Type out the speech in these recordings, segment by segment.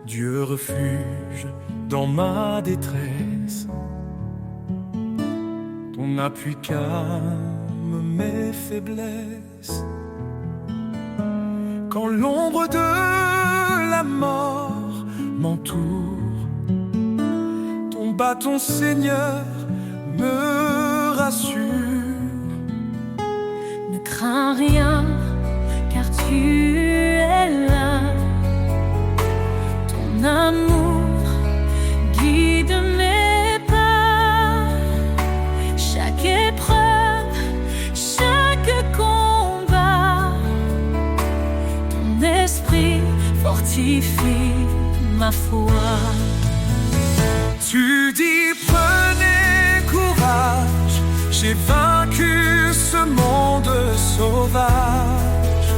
Dieu refuge dans ma détresse, ton appui calme mes faiblesses. Quand l'ombre de la mort m'entoure, ton bâton Seigneur me rassure. Ne crains rien, car tu es là. Ton amour guide mes pas. Chaque épreuve, chaque combat, ton esprit fortifie ma foi. Tu dis prenez courage, j'ai vaincu ce monde sauvage.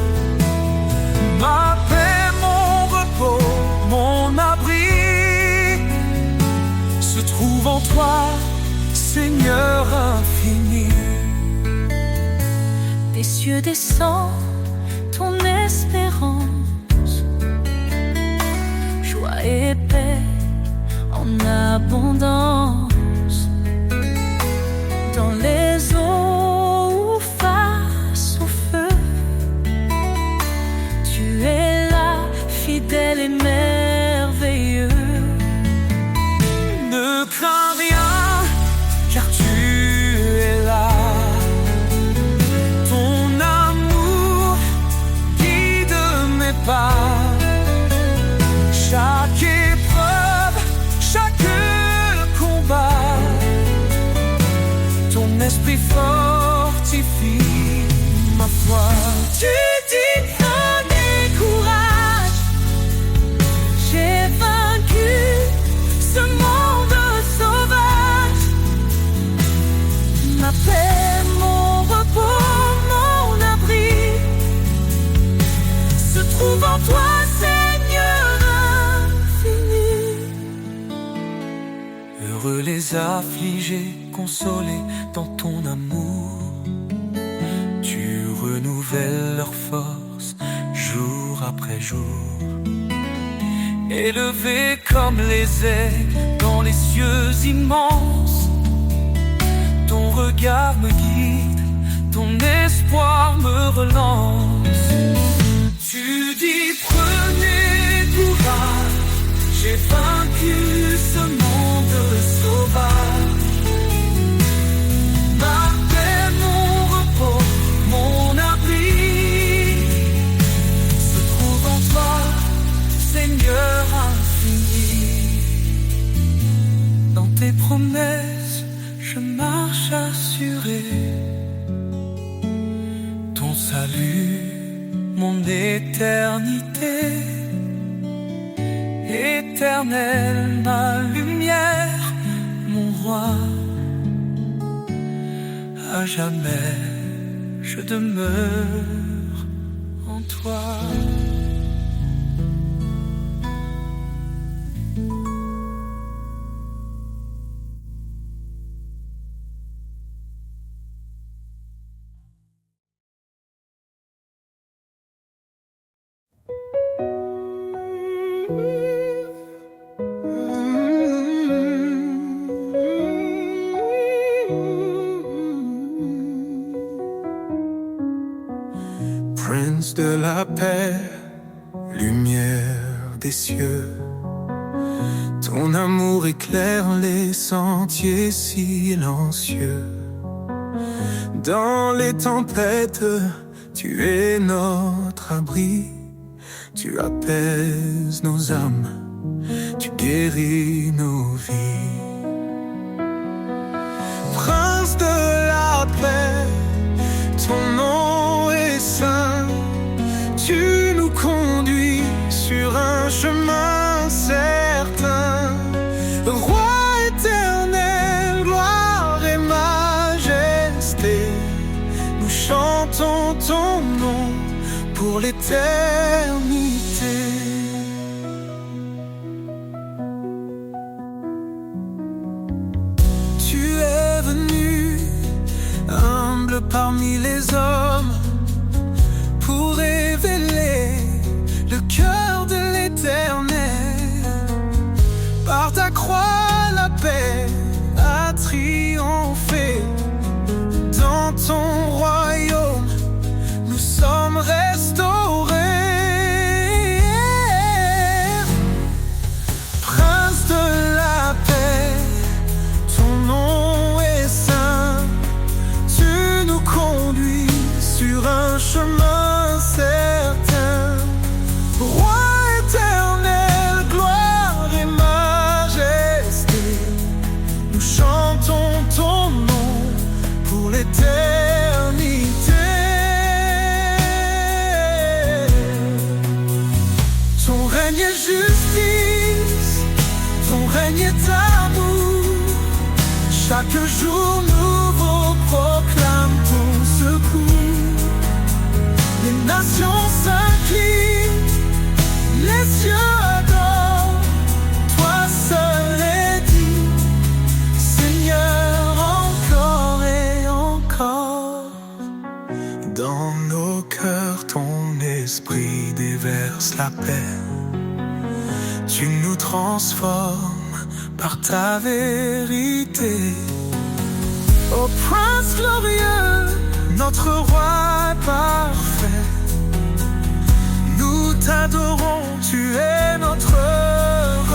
Ma paix, mon repos, mon abri se trouve en toi, Seigneur infini. Des cieux descend ton espérance, joie et paix en abondance. Dans les eaux ou face au feu, tu es là, fidèle et merveilleux. Ne crains rien, car tu es là. Ton amour guide mes pas. Chaque épreuve, chaque combat, ton esprit fortifie ma foi. Tu dis prenez courage, j'ai vaincu ce monde sauvage. Ma paix, mon repos, mon abri se trouve en toi, Seigneur infini. Heureux les affligés, consolés dans ton amour. Tu renouvelles leur force jour après jour. Élevés comme les aigles dans les cieux immenses, ton regard me guide, ton espoir me relance. Tu dis prenez courage, j'ai vaincu ce monde sauvage. Ma paix, mon repos, mon abri se trouve en toi, Seigneur infini. Dans tes promesses, je marche assuré. Ton salut, mon éternité. Éternel, ma lumière, mon roi. À jamais, je demeure en toi. Prince de la paix, lumière des cieux, ton amour éclaire les sentiers silencieux. Dans les tempêtes, tu es notre abri. Tu apaises nos âmes, tu guéris nos vies. Prince de la paix, ton nom est saint. Tu nous conduis sur un chemin certain. Roi éternel, gloire et majesté, nous chantons ton nom pour l'éternité. parmi les hommes pour révéler le cœur de l'Éternel. Par ta croix, la paix a triomphé. Dans ton royaume, nous sommes restaurés. Prince de la paix, ton nom est saint. Tu nous conduis sur un chemin certain. Roi éternel, gloire et majesté, nous chantons ton nom pour l'éternité. Ton règne est justice, ton règne est amour. Chaque jour nouveau proclame ton secours. Les nations s'inclinent, les cieux adorent. Toi seul est digne, Seigneur, encore et encore. Dans nos cœurs, ton esprit déverse la paix. Tu nous transformes par ta vérité. Ô Prince glorieux, notre roi parfait, nous t'adorons, tu es notre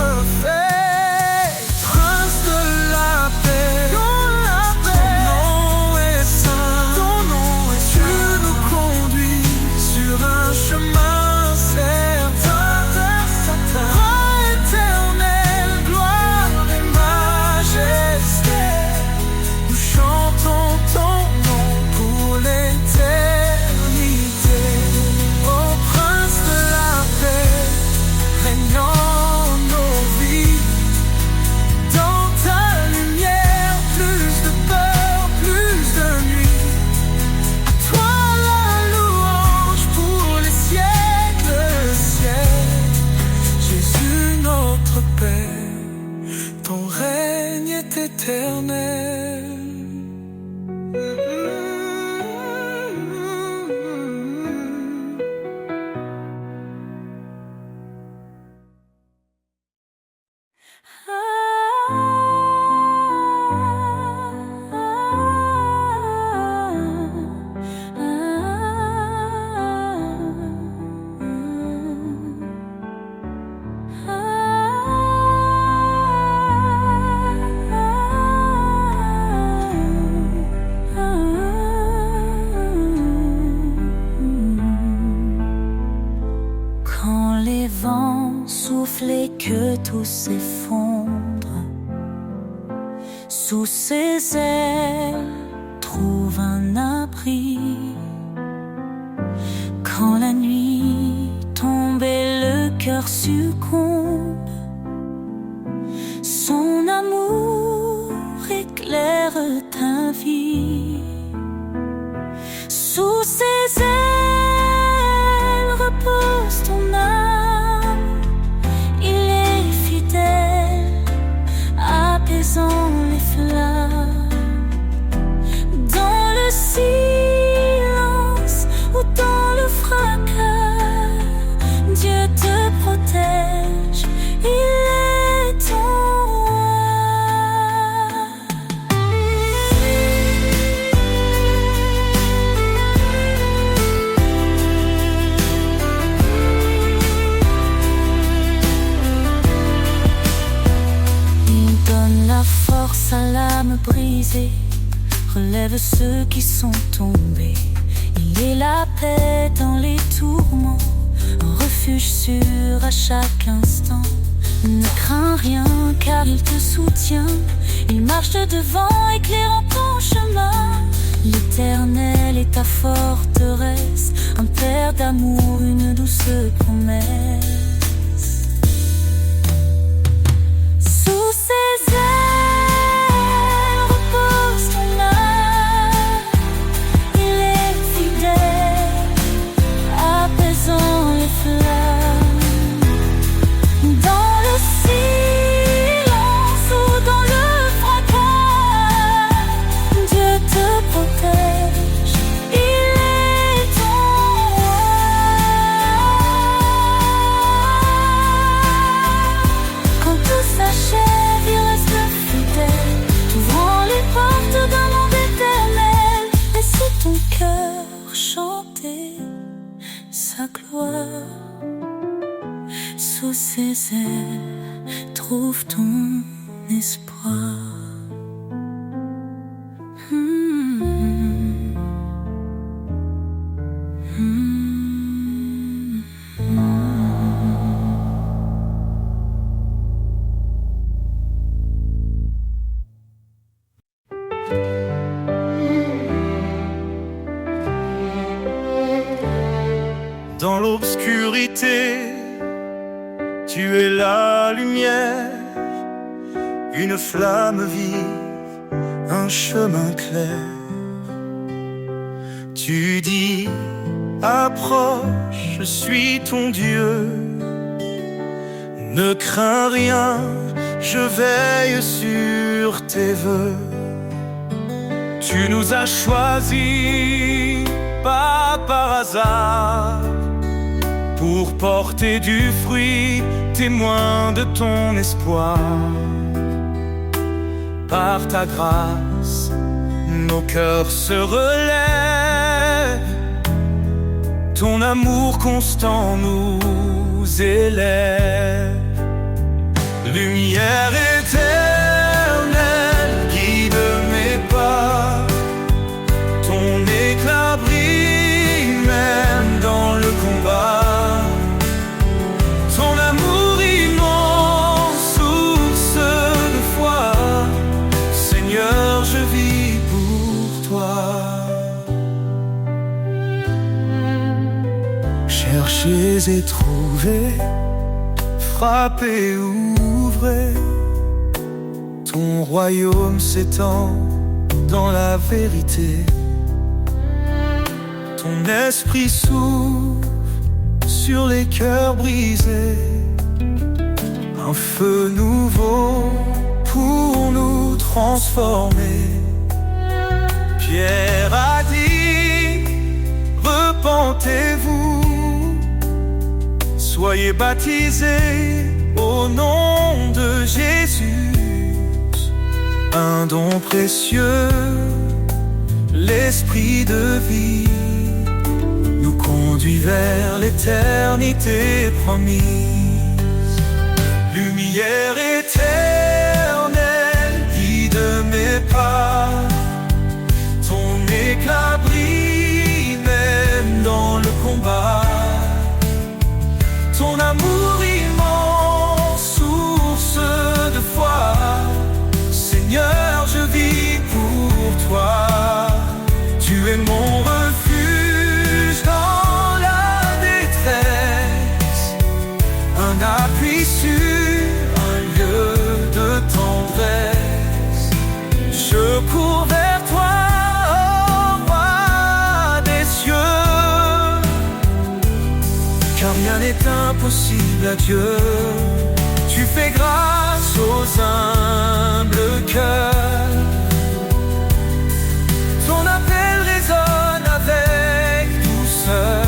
reflet. Prince de la paix, ton nom est saint, tu nous conduis sur un chemin certain. Roi éternel, gloire et majesté, nous chantons ton nom pour l'éternité. Ô Prince de la paix, régnant nos vies. Dans ta lumière, plus de peur, plus de nuit. À toi la louange pour les siècles, siècles. Jésus notre Père, ton règne est éternel. Quand les vents soufflent et que tout s'effondre, sous ses ailes trouve un abri. Quand la nuit tombe et le cœur succombe, son amour éclaire ta vie. Sous ses ailes repose ton âme. Il est fidèle, apaisant les flammes. Dans le silence ou dans le fracas, Dieu te protège, il est ton roi. Il donne la force à l'âme brisée, relève ceux qui sont tombés. Il est la paix dans les tourments, un refuge sûr à chaque instant. Ne crains rien car il te soutient. Il marche devant, éclairant ton chemin. L'Éternel est ta forteresse, un père d'amour, une douce promesse. Sous ses ailes repose ton âme. Il est fidèle, apaisant les flammes. Dans le silence ou dans le fracas, Dieu te protège, ailes trouvent ton espoir. Dans l'obscurité, tu es la lumière, une flamme vive, un chemin clair. Tu dis, approche, je suis ton Dieu. Ne crains rien, je veille sur tes vœux. Tu nous as choisis, pas par hasard, pour porter du fruit, témoin de ton espoir. Par ta grâce, nos cœurs se relèvent. Ton amour constant nous élève. Lumière éternelle, guide mes pas. Ton éclat brille même dans le combat. Ton amour immense, source de foi. Seigneur, je vis pour toi. Cherchez et trouvez, frappez, ouvrez. Ton royaume s'étend dans la vérité. Ton esprit s'ouvre sur les cœurs brisés. Un feu nouveau pour nous transformer. Pierre a dit, repentez-vous, soyez baptisés au nom de Jésus. Un don précieux, l'esprit de vie, nous conduit vers l'éternité promise. Lumière éternelle, guide mes pas. Ton éclat brille même dans le combat. Ton amour immense, source de foi. Seigneur, je vis pour toi. Tu es mon refuge dans la détresse, un appui sûr, un lieu de tendresse. Je cours vers toi, ô roi des cieux, car rien n'est impossible à Dieu. Tu fais grâce aux humbles cœurs. Ton appel résonne avec douceur.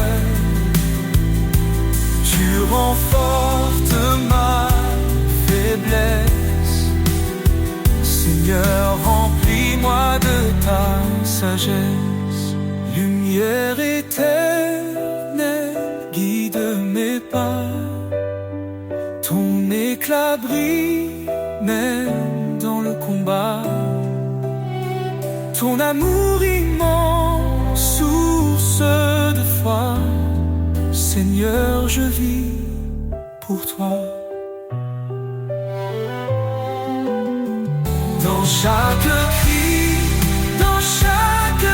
Tu renforces ma faiblesse. Seigneur, remplis-moi de ta sagesse. Lumière éternelle, guide mes pas. Ton éclat brille même dans le combat. Ton amour immense, source de foi. Seigneur, je vis pour toi. Dans chaque cri, dans chaque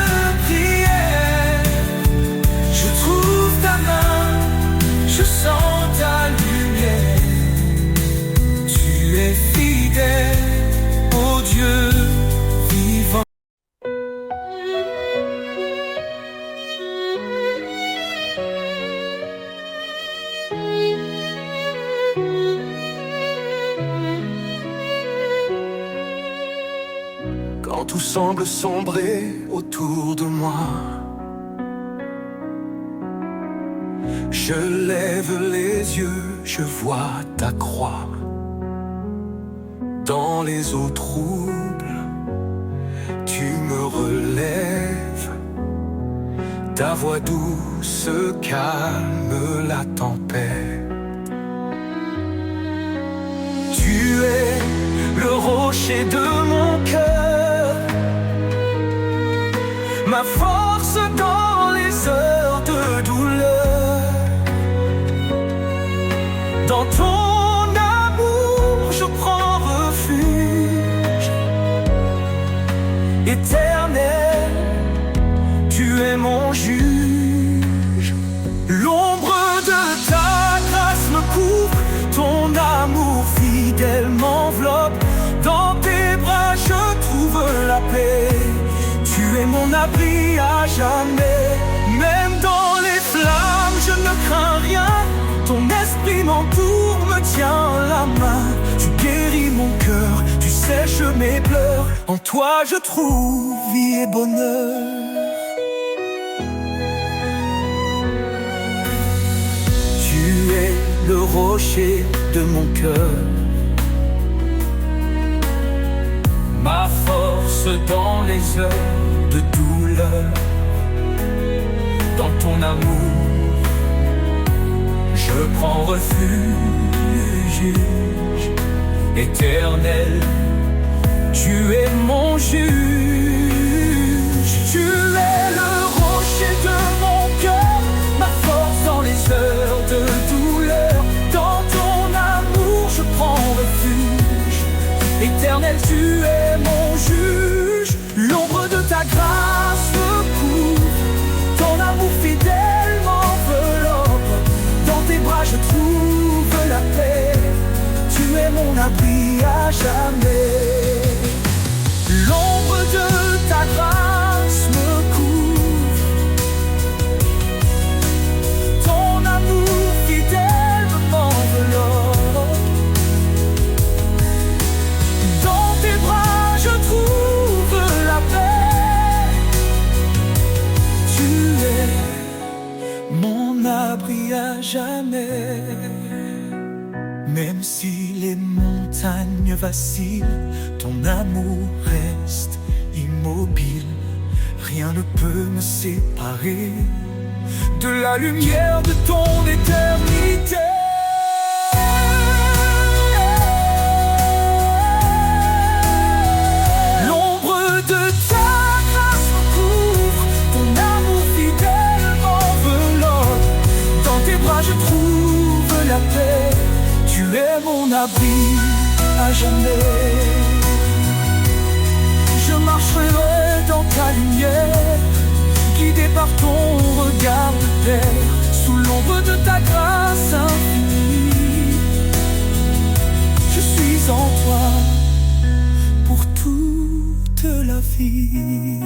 prière, je trouve ta main, je sens ta lumière. Tu es fidèle, ô Dieu vivant. Quand tout semble sombrer autour de moi, je lève les yeux, je vois ta croix. Dans les eaux troubles, tu me relèves. Ta voix douce calme la tempête. es le rocher de mon cœur, ma force dans les heures de douleur. Dans ton amour je prends refuge. Éternel, tu es mon juge. L'ombre de ta grâce me couvre, ton amour fidèle m'enveloppe. Dans tes bras je trouve la paix. Tu es mon abri à jamais. Même dans les flammes je ne crains rien. Ton esprit m'entoure, me tient la main. Tu guéris mon cœur, tu sèches mes pleurs. En toi je trouve vie et bonheur. Tu es le rocher de mon cœur, ma force dans les heures de douleur. Dans ton amour je prends refuge. Éternel, tu es mon juge. Tu es le rocher de mon cœur, ma force dans les heures de douleur. Dans ton amour je prends refuge. Éternel, tu es mon juge. L'ombre de ta grâce me couvre, ton amour fidèle m'enveloppe. Dans tes bras je trouve la paix. Tu es mon abri à jamais. L'ombre de ta grâce me couvre, ton amour fidèle m'enveloppe. Dans tes bras je trouve la paix. Tu es mon abri à jamais. Même si les montagnes vacillent, ton amour reste immobile. Rien ne peut me séparer de la lumière de ton éternité. L'ombre de ta grâce me couvre, ton amour fidèle m'enveloppe. Dans tes bras je trouve la paix. Tu es mon abri à jamais. Je marcherai dans ta lumière, guidé par ton regard de terre, sous l'ombre de ta grâce infinie. Je suis en toi pour toute la vie.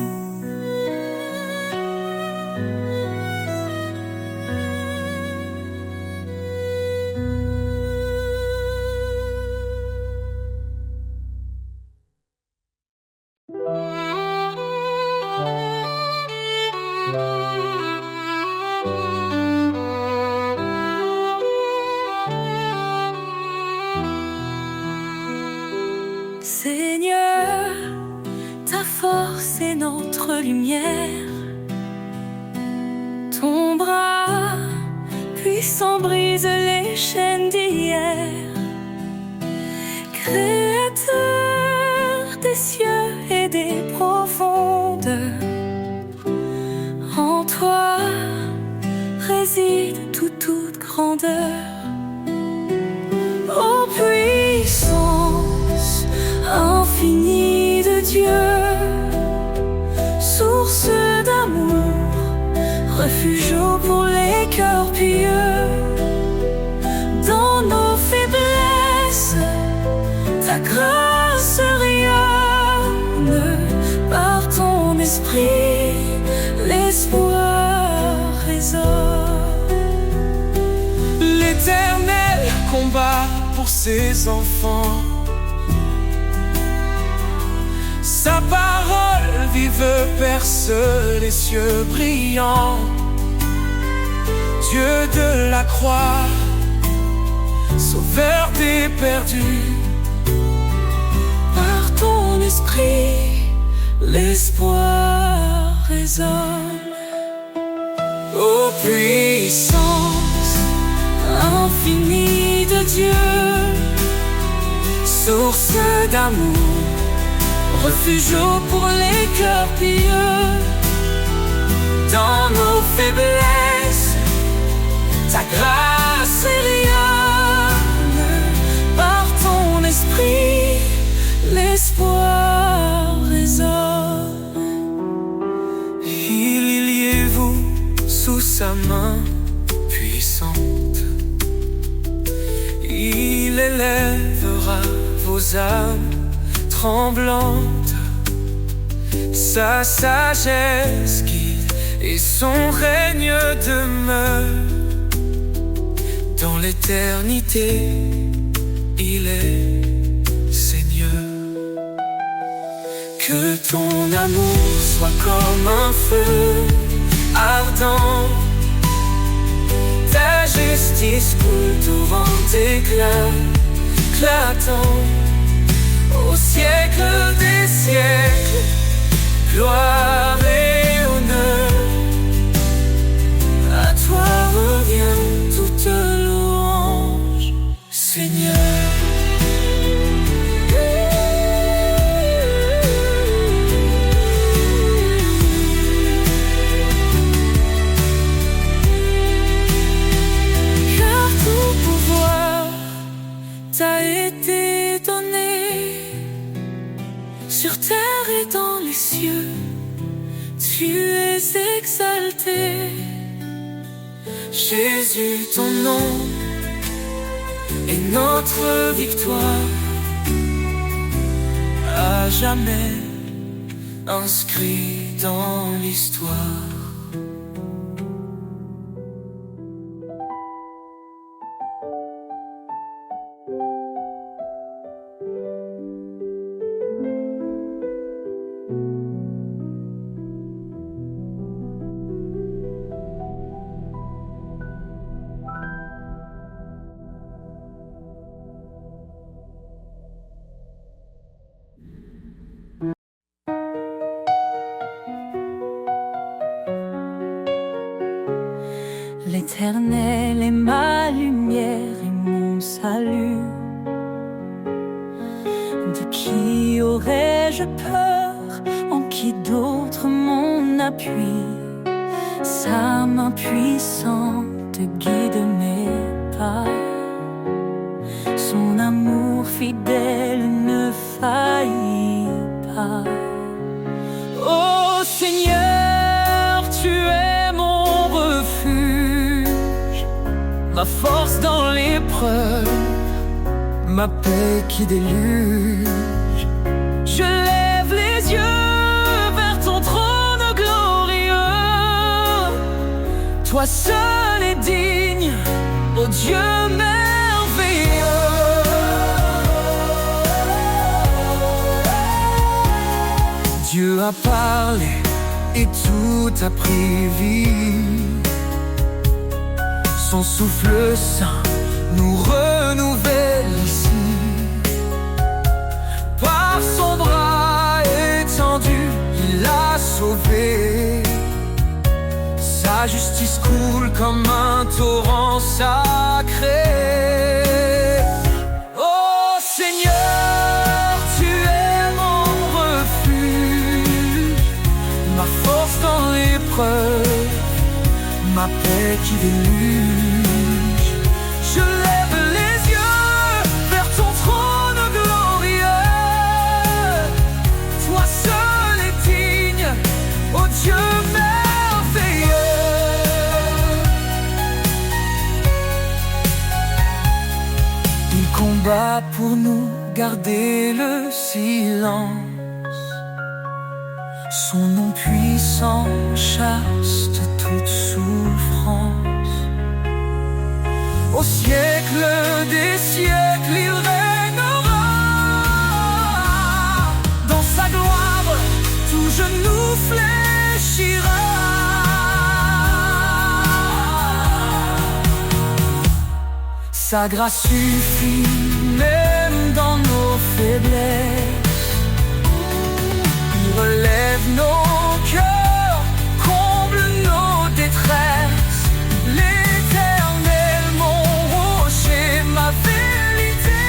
Seigneur, ta force est notre lumière. Ton bras puissant brise les chaînes d'hier. Créateur des cieux et des profondeurs, en toi réside toute grandeur. Ô puissance infinie de Dieu, source d'amour, refuge pour les cœurs pieux. Dans nos faiblesses, ta grâce rayonne. Par ton esprit, l'espoir résonne. L'Éternel combat pour ses enfants. Sa parole vive perce les cieux brillants. Dieu de la croix, sauveur des perdus. Par ton esprit, l'espoir résonne. Ô puissance Infinie de Dieu, source d'amour, refuge pour les cœurs pieux. Dans nos faiblesses, ta grâce rayonne. Par ton esprit, l'espoir résonne. Liez-vous sous sa main puissante. Il élèvera vos âmes tremblantes. Sa sagesse guide et son règne demeure. Dans l'éternité, il est Seigneur. Que ton amour soit comme un feu ardent. Ta justice coule torrent d'éclat éclatant. Au siècle des siècles, gloire et honneur. À toi revient toute louange, Seigneur. Car tout pouvoir t'a été donné sur terre et dans les cieux. Tu es exalté, Jésus, ton nom est notre victoire, à jamais inscrit dans l'histoire. L'Éternel est ma lumière et mon salut. De qui aurais-je peur? En qui d'autre mon appui? Sa main puissante guide mes pas. Son amour fidèle ne faillit pas. Ô Seigneur, tu es mon refuge, ma force dans l'épreuve, ma paix qui déluge. Je lève les yeux vers ton trône glorieux. Toi seul es digne, ô Dieu merveilleux. Dieu a parlé et tout a pris vie. Son souffle saint nous renouvelle ici. Par son bras étendu, il a sauvé. Sa justice coule comme un torrent sacré. Ô Seigneur, tu es mon refuge, ma force dans l'épreuve, ma paix qui déluge. Je lève les yeux vers ton trône glorieux. Toi seul es digne, ô Dieu merveilleux. Il combat pour nous, garder le silence. Son nom puissant chasse toute souffrance. Au siècle des siècles, il régnera. Dans sa gloire, tout genou fléchira. Sa grâce suffit même dans nos faiblesses. Il relève nos cœurs, comble nos détresses. L'Éternel, mon rocher, ma vérité.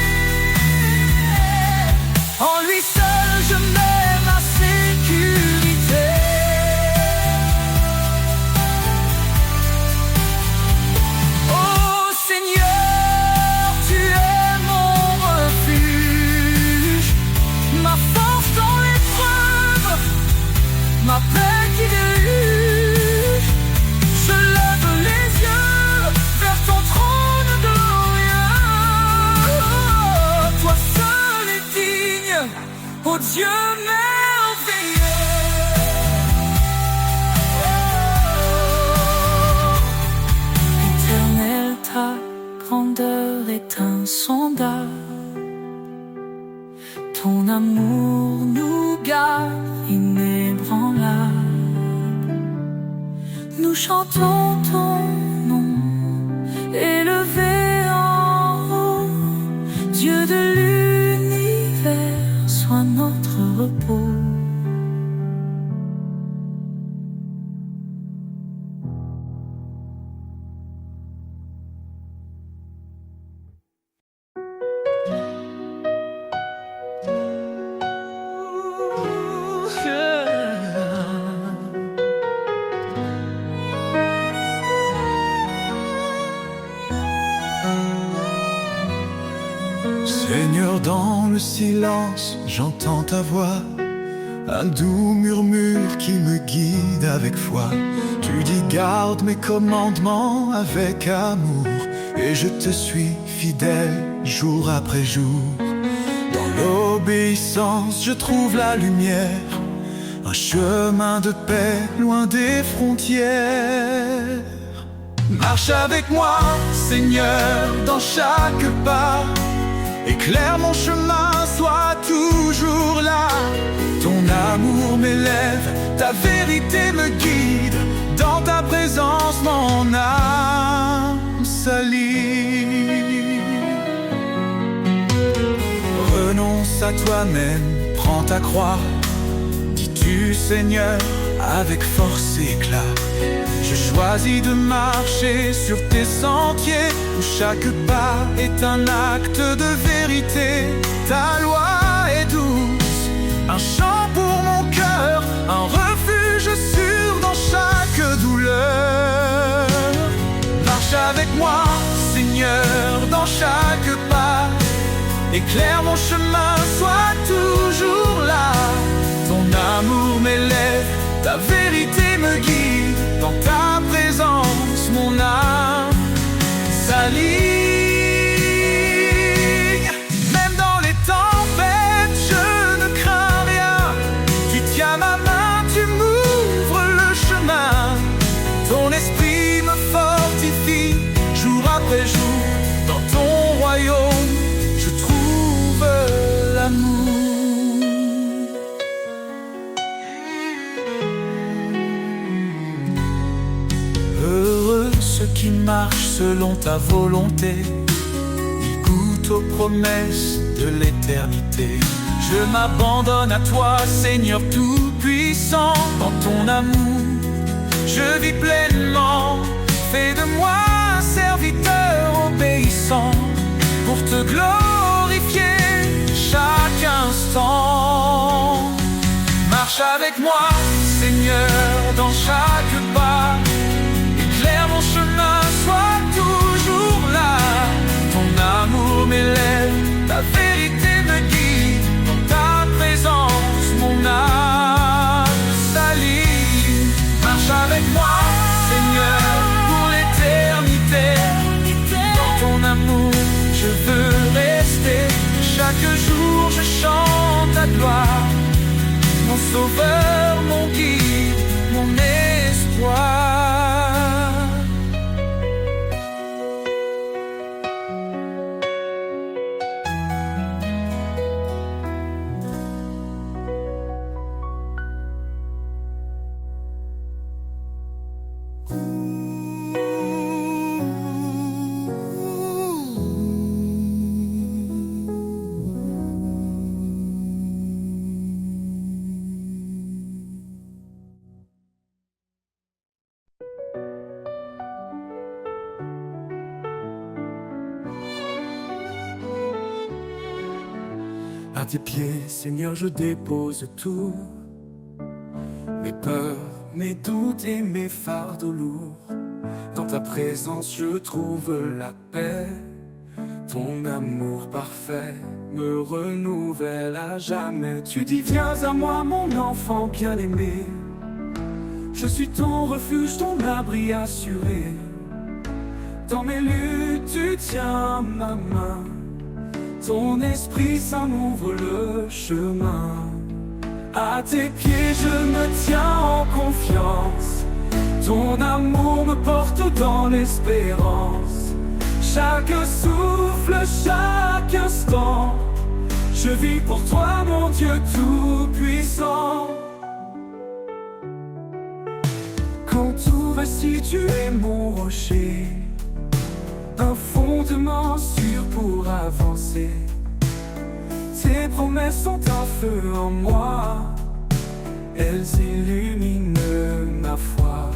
chantons ton nom, élevé en haut. Dieu de l'univers, sois notre repos. Seigneur, dans le silence, j'entends ta voix, un doux murmure qui me guide avec foi. Tu dis garde mes commandements avec amour, et je te suis fidèle jour après jour. Dans l'obéissance, je trouve la lumière, un chemin de paix loin des frontières. Marche avec moi, Seigneur, dans chaque pas. Éclaire mon chemin, sois toujours là. Ton amour m'élève, ta vérité me guide. Dans ta présence, mon âme s'allie. Renonce à toi-même, prends ta croix. Dis-tu, Seigneur, avec force et éclat. Je choisis de marcher sur tes sentiers, où chaque pas est un acte de vérité. Ta loi est douce, un chant pour mon cœur, un refuge sûr dans chaque douleur. Marche avec moi, Seigneur, dans chaque pas. Éclaire mon chemin, sois toujours là. Ton amour m'élève, ta vérité me guide. Dans ta présence, mon âme s'aligne. Même dans les tempêtes, je ne crains rien. Tu tiens ma main, tu m'ouvres le chemin. Ton esprit me fortifie, jour après jour. Dans ton royaume, je trouve l'amour. Heureux ceux qui marchent selon ta volonté, ils goûtent aux promesses de l'éternité. Je m'abandonne à toi, Seigneur tout-puissant. Dans ton amour, je vis pleinement. Fais de moi un serviteur obéissant, pour te glorifier chaque instant. Marche avec moi, Seigneur, dans chaque pas. Éclaire mon chemin, sois toujours là. Ton amour m'élève, ta vérité me guide. Dans ta présence, mon âme s'allie. Marche avec moi, Seigneur, pour l'éternité. Dans ton amour, je veux rester. Chaque jour, je chante ta gloire. Mon sauveur, mon guide, mon espoir. À tes pieds, Seigneur, je dépose tout, mes peurs, mes doutes et mes fardeaux lourds. Dans ta présence, je trouve la paix. Ton amour parfait me renouvelle à jamais. Tu dis, viens à moi, mon enfant bien-aimé. Je suis ton refuge, ton abri assuré. Dans mes luttes, tu tiens ma main. Ton esprit saint m'ouvre le chemin. À tes pieds je me tiens en confiance. Ton amour me porte dans l'espérance. Chaque souffle, chaque instant, je vis pour toi mon Dieu tout-puissant. Quand tout va merci, tu es mon rocher, un fondement sûr pour avancer. Tes promesses sont un feu en moi, elles illuminent ma foi.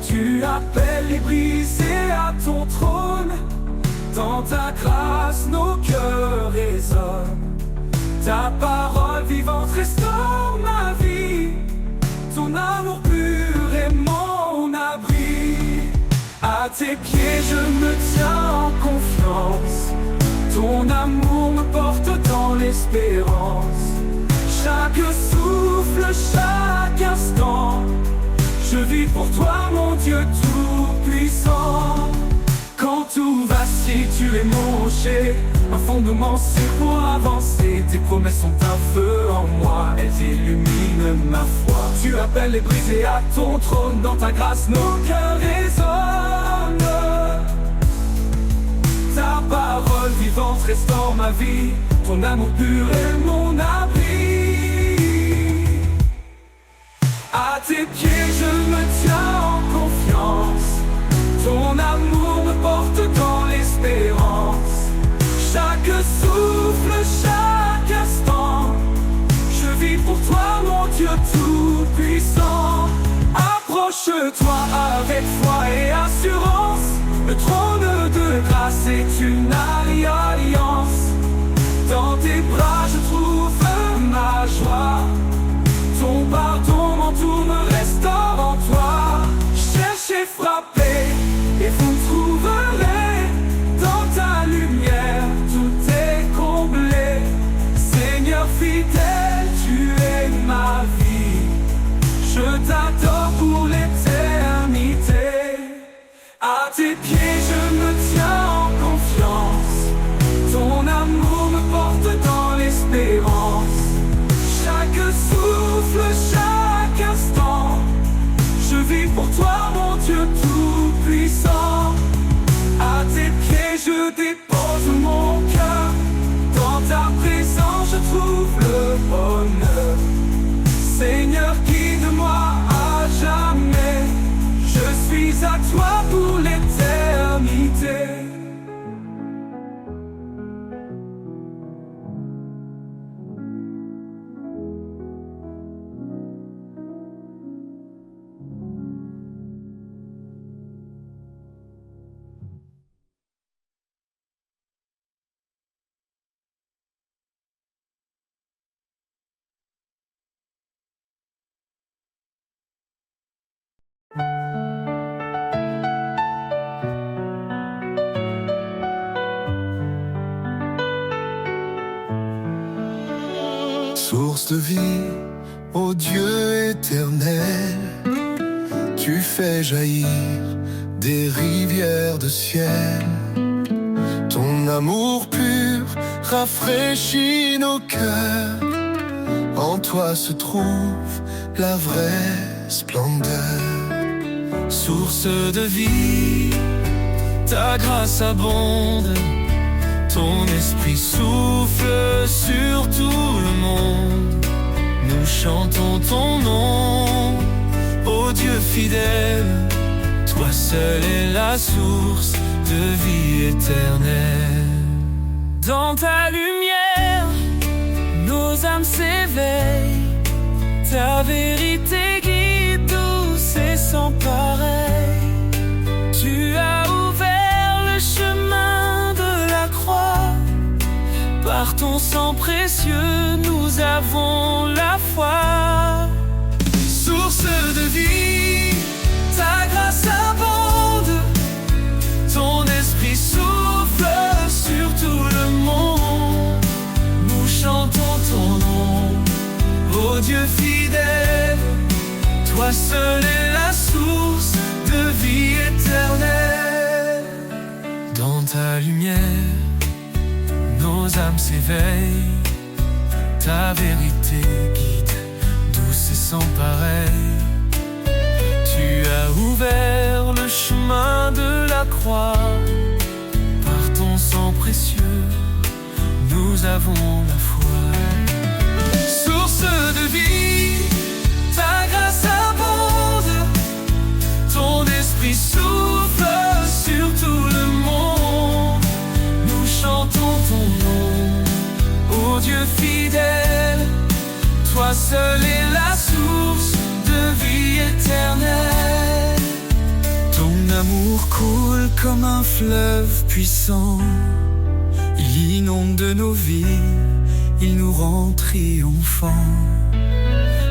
Tu appelles les brisés à ton trône, dans ta grâce nos cœurs résonnent. Ta parole vivante restaure ma vie, ton amour pur est mon abri. À tes pieds je me tiens en confiance, ton amour me porte dans l'espérance. Chaque souffle, chaque instant, je vis pour toi mon Dieu tout-puissant. Quand tout vacille, tu es mon rocher, un fondement sûr pour avancer. Tes promesses sont un feu en moi, elles illuminent ma foi. Tu appelles les brisés à ton trône, dans ta grâce nos cœurs résonnent. Ta parole vivante restaure ma vie, ton amour pur est mon abri. À tes pieds je me tiens en confiance, ton amour me porte dans l'espérance. Chaque souffle, chaque instant, je vis pour toi mon Dieu tout-puissant. Approche-toi avec foi et assurance, le trône de grâce est une alliance. Dans tes bras je trouve ma joie, ton pardon m'entoure, me restaure en toi. Cherchez, frappez et vous me trouverez, dans ta lumière tout est comblé. Seigneur fidèle, tu es ma vie, je t'adore pour l'éternité. À tes pieds je me tiens en confiance, ton amour me porte dans l'espérance. Chaque souffle, chaque instant, je vis pour toi mon Dieu tout-puissant. À tes pieds je dépose mon cœur, dans ta présence je trouve le bonheur. Seigneur, guide-moi à jamais, je suis à toi pour l'éternité. Source de vie, ô Dieu éternel, tu fais jaillir des rivières de ciel. Ton amour pur rafraîchit nos cœurs, en toi se trouve la vraie splendeur. Source de vie, ta grâce abonde, ton esprit souffle sur tout le monde. Nous chantons ton nom, ô Dieu fidèle, toi seul es la source de vie éternelle. Dans ta lumière, nos âmes s'éveillent, ta vérité guide douce et sans pareil. Tu as ouvert le chemin de la croix, par ton sang précieux nous avons la foi. Source de vie, ta grâce abonde, ton esprit souffle sur tout le monde. Nous chantons ton nom, ô Dieu fidèle, toi seul es la source de vie éternelle. Dans ta lumière, nos âmes s'éveillent, ta vérité guide, douce et sans pareil. Tu as ouvert le chemin de la croix, par ton sang précieux, nous avons la foi. Source de vie, ta grâce abonde, ton seule est la source de vie éternelle. Ton amour coule comme un fleuve puissant. Il inonde de nos vies, il nous rend triomphants.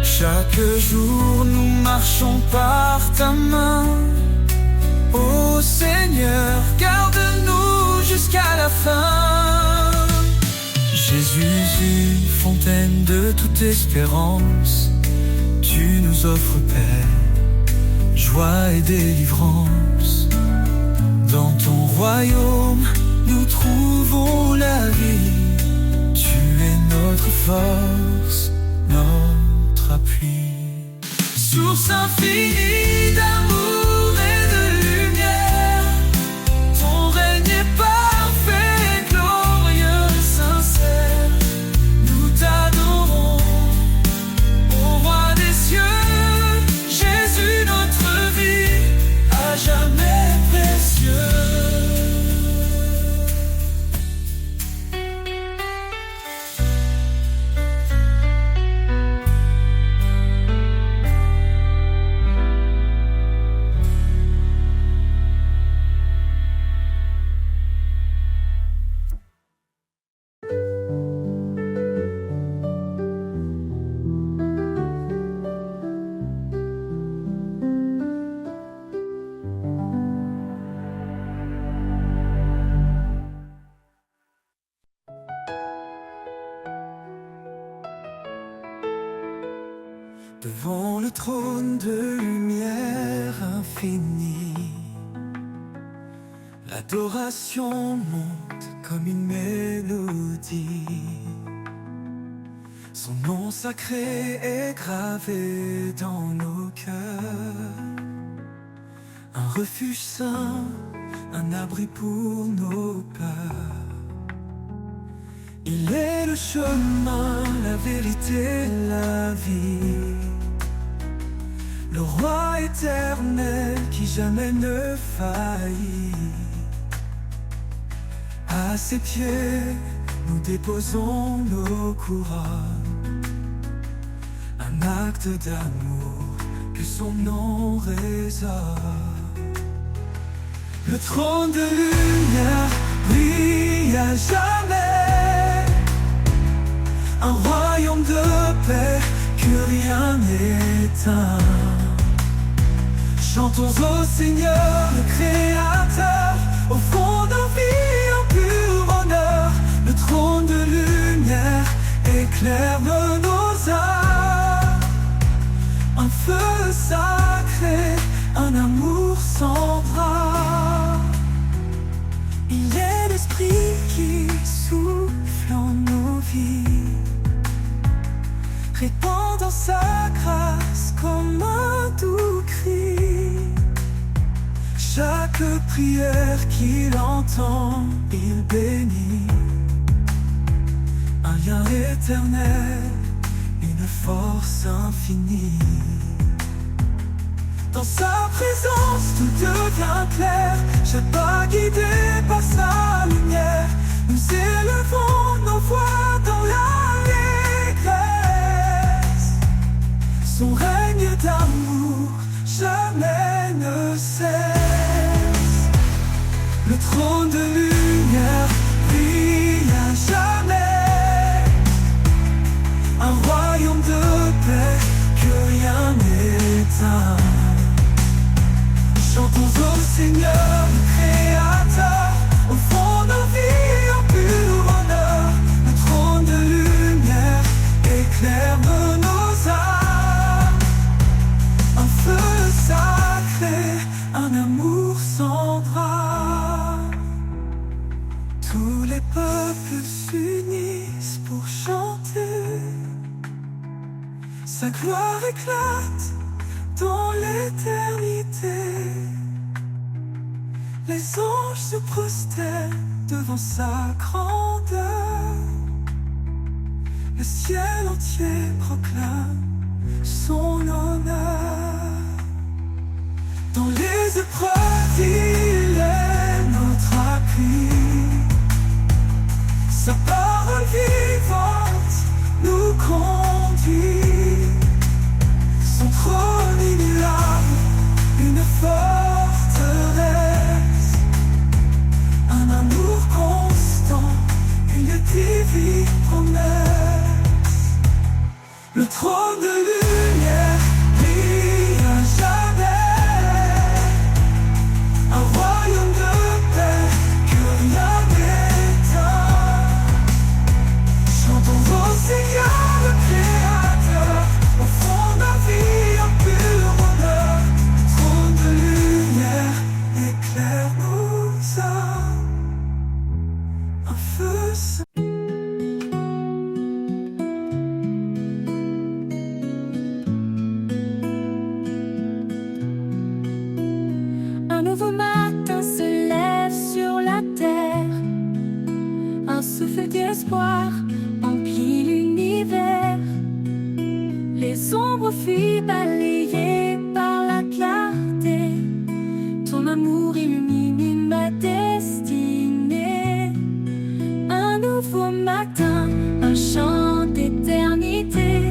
Chaque jour nous marchons par ta main. Ô Seigneur, garde-nous jusqu'à la fin. Jésus, une fontaine de toute espérance, tu nous offres paix, joie et délivrance. Dans ton royaume, nous trouvons la vie. Tu es notre force, notre appui. Source infinie d'amour et de lumière, ton règne est parfait, glorieux, sincère. Nous t'adorons, ô roi des cieux, Jésus notre vie, à jamais précieux. Devant le trône de lumière infinie, l'adoration monte comme une mélodie. Son nom sacré est gravé dans nos cœurs. Un refuge saint, un abri pour nos peurs. Il est le chemin, la vérité, la vie. Le roi éternel qui jamais ne faillit. À ses pieds, nous déposons nos couronnes. Un acte d'amour que son nom résonne. Le trône de lumière brille à jamais. Un royaume de paix que rien n'éteint. Chantons au Seigneur, le Créateur, au fond de nos vies en pur honneur. Le trône de lumière éclaire nos âmes. Un feu sacré, un amour sans bras. Il est l'Esprit qui souffle en nos vies, répandant sa grâce comme un doux cri. Chaque prière qu'il entend, il bénit. Un lien éternel, une force infinie. Dans sa présence, tout devient clair. Chaque pas guidé par sa lumière. Nous élevons nos voix dans l'allégresse. Son règne d'amour jamais ne cesse. Le trône de lumière brille à jamais. Un royaume de paix que rien n'éteint. Chantons au Seigneur, le Créateur, au fond de nos vies en pur honneur. Le trône de lumière éclaire nos âmes. Un feu sacré, un amour sans bras. Tous les peuples s'unissent pour chanter. Sa gloire éclate dans l'éternité. Les anges se prosternent devant sa grandeur. Le ciel entier proclame son honneur. Dans les épreuves, il est notre appui. Sa parole vivante nous conduit. sombre fut balayé par la clarté. Ton amour illumine ma destinée. Un nouveau matin, un chant d'éternité.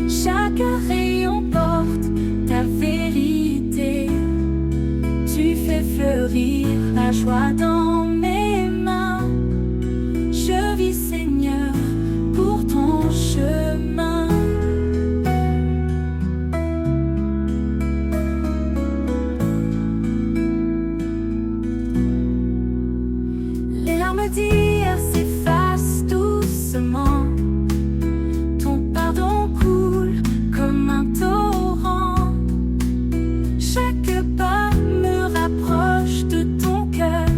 Chaque rayon porte ta vérité. Tu fais fleurir la joie dans mes mains. Je vis, Seigneur, pour ton chemin. Les larmes d'hier s'effacent doucement. Ton pardon coule comme un torrent. Chaque pas me rapproche de ton cœur.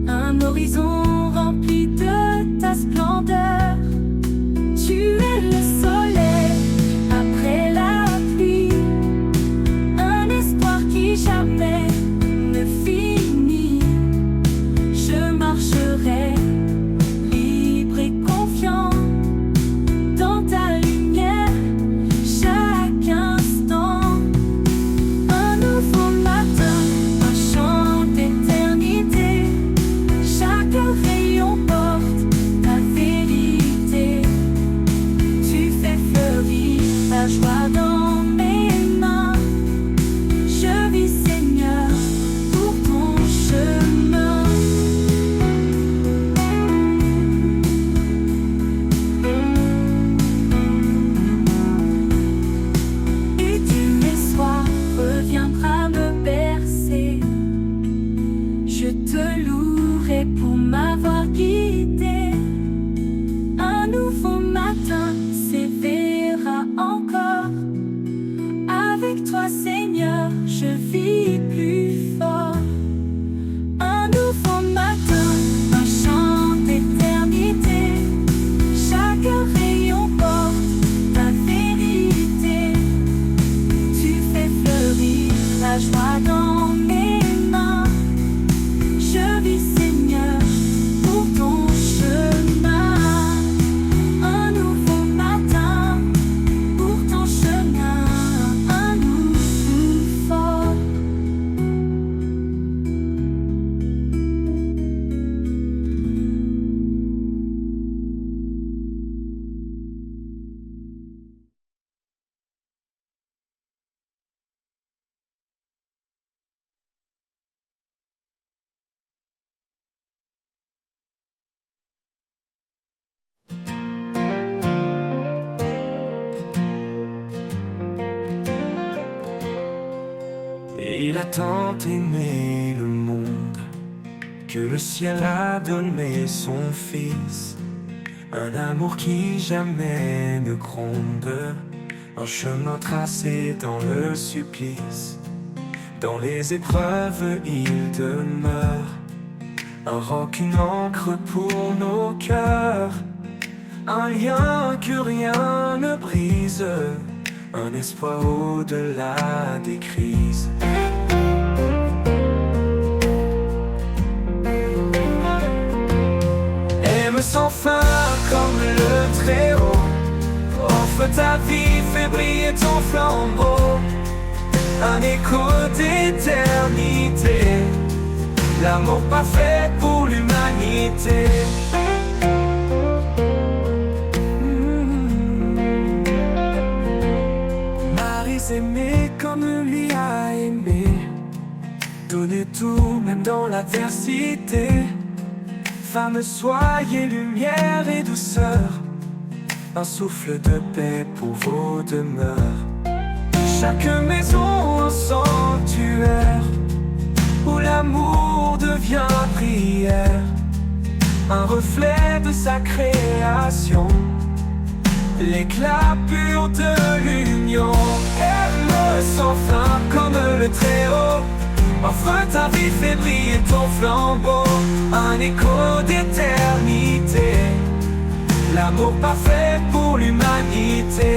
Un horizon rempli de ta splendeur. Tu es le soleil après la pluie. Un espoir qui jamais ne finit. Je marcherai libre et confiant dans ta lumière chaque instant. Un nouveau matin, un chant d'éternité. Chaque rayon porte ta vérité. Tu fais fleurir la joie dans mes mains. Je vis, Seigneur, pour ton chemin. Et tu mes soirs reviendras me bercer. Je te louerai pour m'avoir guidé. Un nouveau matin s'éveillera encore. Avec toi, Seigneur, je vis plus fort. Un nouveau matin, un chant d'éternité. Chaque rayon porte ta vérité. Tu fais fleurir la joie dans mes mains. Je vis, Seigneur, pour ton chemin. Un nouveau matin, pour ton chemin. Un nouveau fort. Et il a tant aimé le monde que le ciel a donné son Fils. Un amour qui jamais ne gronde, un chemin tracé dans le supplice. Dans les épreuves il demeure, un roc, une encre pour nos cœurs. Un lien que rien ne brise, un espoir au-delà des crises. Aime sans fin comme le Très-Haut. Offre ta vie, fais briller ton flambeau. Un écho d'éternité, l'amour parfait pour l'humanité. Marie s'aimait comme lui a aimé, donner tout même dans l'adversité. Femme, soyez lumière et douceur, un souffle de paix pour vos demeures. Chaque maison un sanctuaire, où l'amour devient prière. Un reflet de sa création, l'éclat pur de l'union. Aime sans fin comme le Très-Haut. Offre ta vie, fais briller ton flambeau. Un écho d'éternité, l'amour parfait pour l'humanité.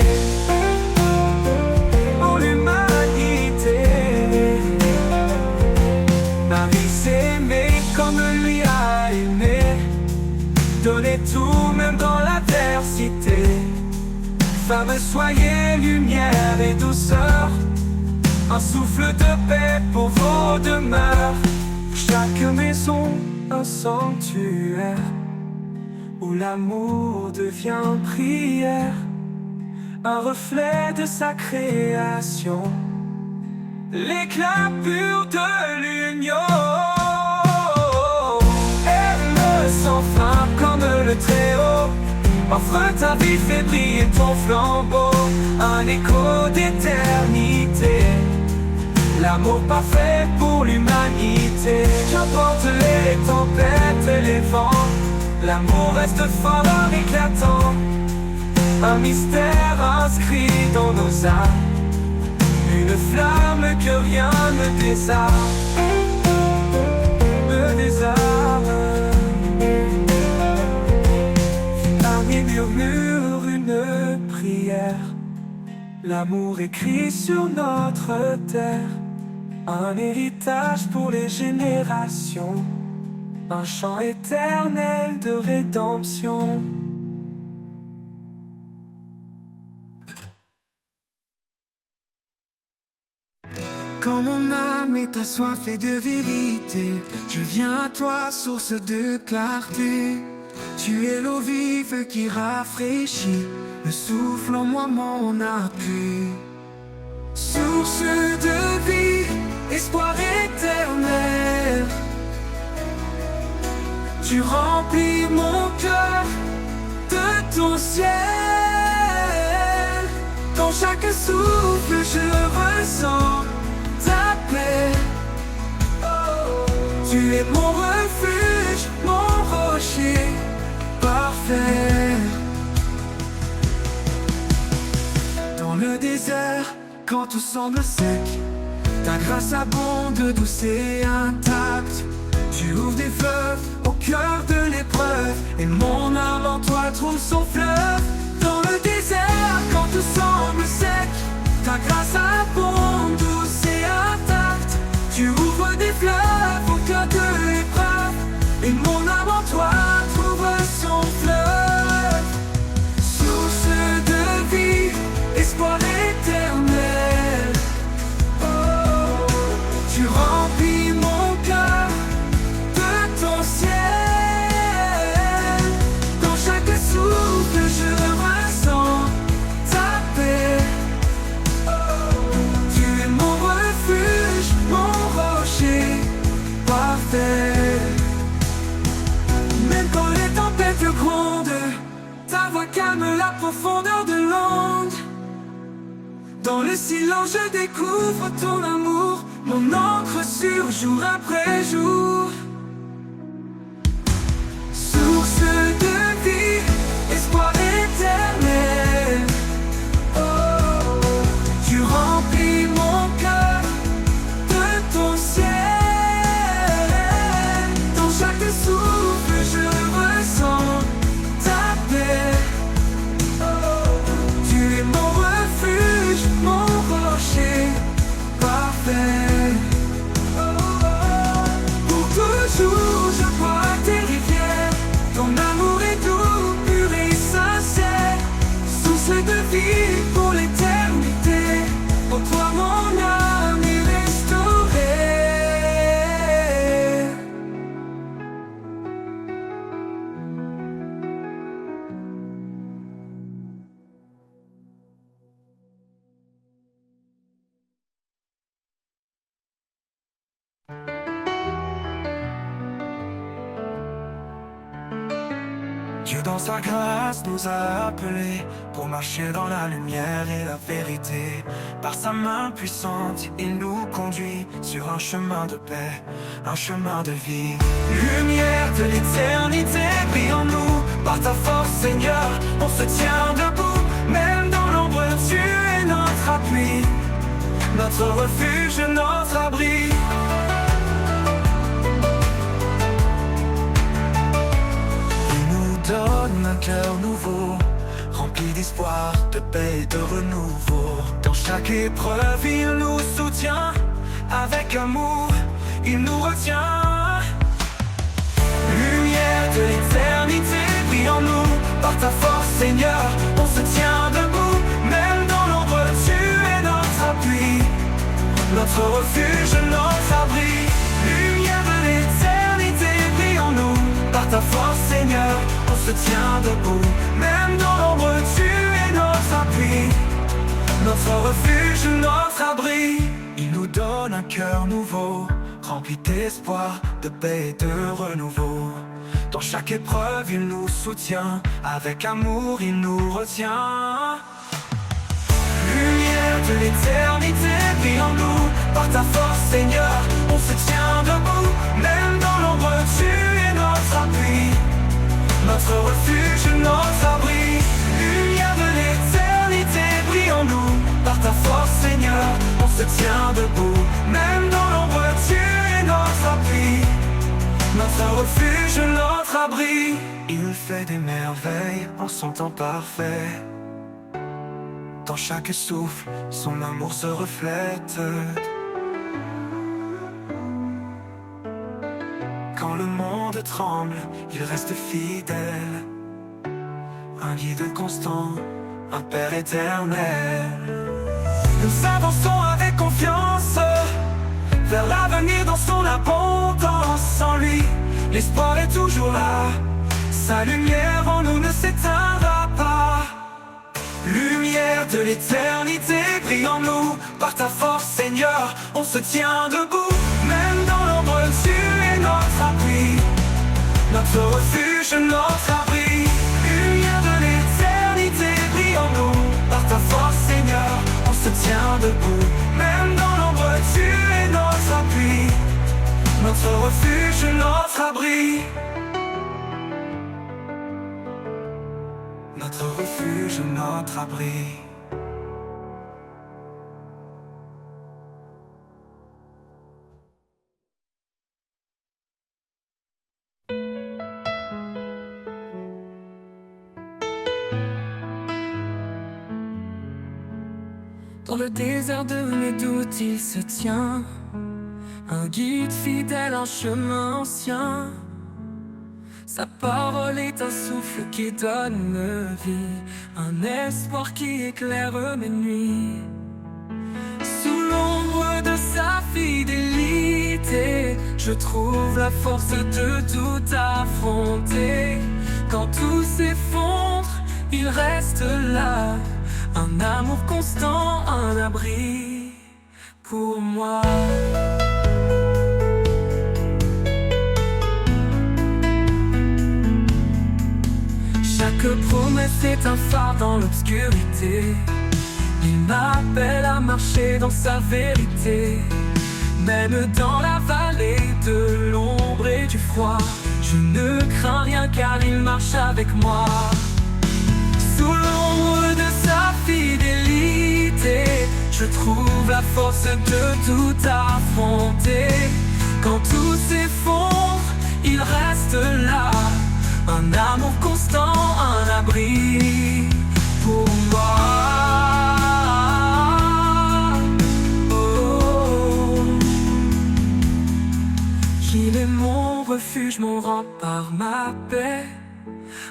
Pour l'humanité. Marie s'aimait comme lui a aimé, donner tout même dans l'adversité. femmes, soyez lumière et douceur, un souffle de paix pour vos demeures. Chaque maison, un sanctuaire, où l'amour devient prière, un reflet de sa création, l'éclat pur de l'union. Aime sans fin comme le Très-Haut, offre ta vie, fais briller ton flambeau, un écho d'éternité, l'amour parfait pour l'humanité. Qu'importe les tempêtes et les vents, l'amour reste fort, éclatant, un mystère inscrit dans nos âmes, une flamme que rien ne désarme, me désarme. Parmi murmure une prière, l'amour écrit sur notre terre, un héritage pour les générations, un chant éternel de rédemption. Quand mon âme est assoiffée de vérité, je viens à toi, source de clarté. Tu es l'eau vive qui rafraîchit, le souffle en moi mon appui. Source de vie, espoir éternel, tu remplis mon cœur de ton ciel. Dans chaque souffle je ressens ta paix. Tu es mon refuge, mon rocher parfait. Dans le désert, quand tout semble sec, ta grâce abonde, douce et intacte. Tu ouvres des fleuves au cœur de l'épreuve, et mon âme en toi trouve son fleuve. Dans le désert, quand tout semble sec, ta grâce abonde, douce et intacte. Tu ouvres des fleuves au cœur de l'épreuve, et mon âme en toi trouve son fleuve. Source de vie, espoir éternel, tu remplis mon cœur de ton ciel. Dans chaque souffle je ressens ta paix. Tu es mon refuge, mon rocher parfait. Même quand les tempêtes grondent, ta voix calme la profondeur de l'onde. Dans le silence je découvre ton amour, mon encre sur jour après jour. Source de vie, espoir éternel, tu remplis mon cœur de ton ciel. Dans chaque souffle je ressens ta paix. Tu es mon refuge, mon rocher parfait. Pour toujours je bois tes rivières, ton amour est doux, pur et sincère. Source de vie pour l'éternité, pour toi mon âme est restaurée. Dieu dans sa grâce nous a appelés pour marcher dans la lumière et la vérité. Par sa main puissante, il nous conduit sur un chemin de paix, un chemin de vie. Lumière de l'éternité, brille en nous. Par ta force Seigneur, on se tient debout. Même dans l'ombre, tu es notre appui, notre refuge, notre abri. Donne un cœur nouveau, rempli d'espoir, de paix et de renouveau. Dans chaque épreuve, il nous soutient. Avec amour, il nous retient. Lumière de l'éternité, brille en nous. Par ta force, Seigneur, on se tient debout. se tient debout. Même dans l'ombre, tu es notre appui, notre refuge, notre abri. Il nous donne un cœur nouveau, rempli d'espoir, de paix et de renouveau. Dans chaque épreuve, il nous soutient, avec amour, il nous retient. Lumière de l'éternité, brille en nous, par ta force, Seigneur, on se tient debout. Même dans l'ombre, tu es notre appui, notre refuge, notre abri. Lumière de l'éternité, brille en nous, par ta force, Seigneur, on se tient debout. Même dans l'ombre, tu es notre appui, notre refuge, notre abri. Il fait des merveilles en son temps parfait. Dans chaque souffle, son amour se reflète. Quand le monde tremble, il reste fidèle. Un guide constant, un Père éternel. Nous avançons avec confiance vers l'avenir dans son abondance. En lui, l'espoir est toujours là. Sa lumière en nous ne s'éteindra pas. Lumière de l'éternité, brille en nous, par ta force, Seigneur, on se tient debout. Même dans l'ombre, tu es notre appui, notre refuge, notre abri. Lumière de l'éternité, brille en nous, par ta force, Seigneur, on se tient debout. Même dans l'ombre, tu es notre appui, notre refuge, notre abri. Notre refuge, notre abri. Dans le désert de mes doutes, il se tient, un guide fidèle, un chemin ancien. Sa parole est un souffle qui donne vie, un espoir qui éclaire mes nuits. Sous l'ombre de sa fidélité, je trouve la force de tout affronter. Quand tout s'effondre, il reste là, un amour constant, un abri pour moi. Chaque promesse est un phare dans l'obscurité. Il m'appelle à marcher dans sa vérité. Même dans la vallée de l'ombre et du froid, je ne crains rien car il marche avec moi. Sous l'ombre de sa fidélité, je trouve la force de tout affronter. Quand tout s'effondre, il reste là, un amour constant, un abri pour moi. Oh. Qu'il est mon refuge, mon rempart, ma paix,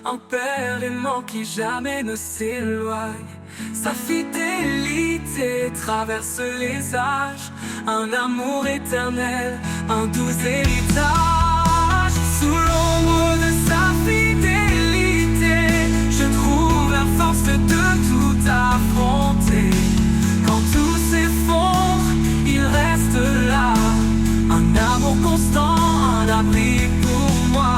un Père aimant qui jamais ne s'éloigne. Sa fidélité traverse les âges, un amour éternel, un doux héritage. Sous l'ombre de sa fidélité, je trouve la force de tout affronter. Quand tout s'effondre, il reste là, un amour constant, un abri pour moi.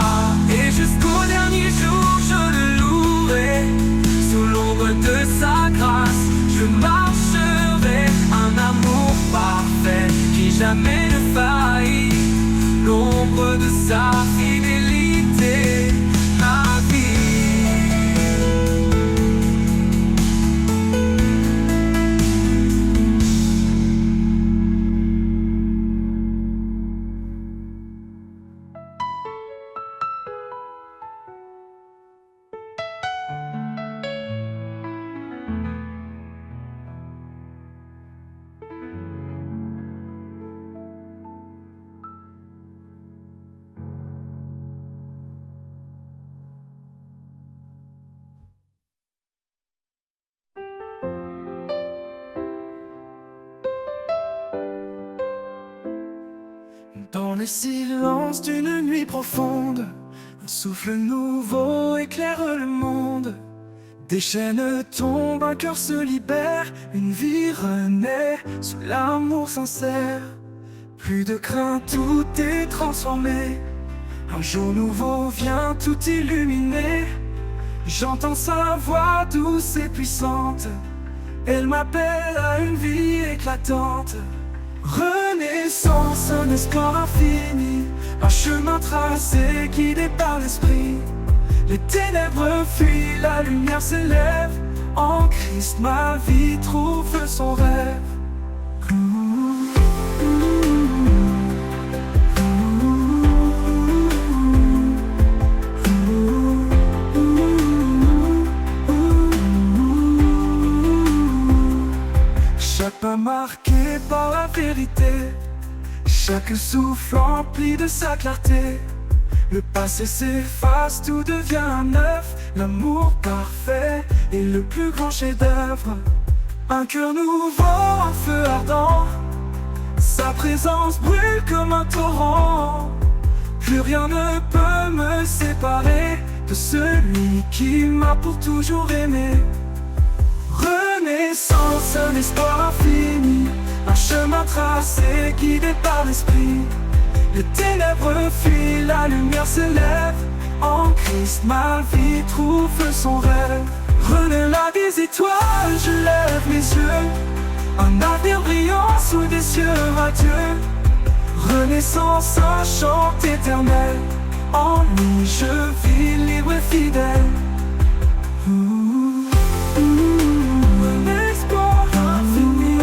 Et jusqu'au dernier jour, je le louerai. Sous l'ombre de sa grâce, je marcherai. Un amour parfait qui jamais ne faillit. L'ombre de sa fidélité, ma vie. Dans le silence d'une nuit profonde, Un souffle nouveau éclaire le monde. Des chaînes tombent, un cœur se libère. Une vie renaît sous l'amour sincère. Plus de crainte, tout est transformé. Un jour nouveau vient tout illuminer. J'entends sa voix douce et puissante. Elle m'appelle à une vie éclatante. Renaissance, un espoir infini. Un chemin tracé guidé par l'esprit. Les ténèbres fuient, la lumière s'élève. En Christ ma vie trouve son rêve. Chaque pas marqué par la vérité, chaque souffle empli de sa clarté. Le passé s'efface, tout devient neuf. L'amour parfait est le plus grand chef-d'œuvre. Un cœur nouveau, un feu ardent. Sa présence brûle comme un torrent. Plus rien ne peut me séparer de celui qui m'a pour toujours aimé. Renaissance, un espoir infini. Un chemin tracé, guidé par l'esprit. Les ténèbres fuient, la lumière s'élève. En Christ ma vie trouve son rêve. Renaît la des étoiles, je lève mes yeux. Un avenir brillant sous des cieux radieux. Renaissance, un chant éternel. En lui je vis libre et fidèle. Un espoir infini.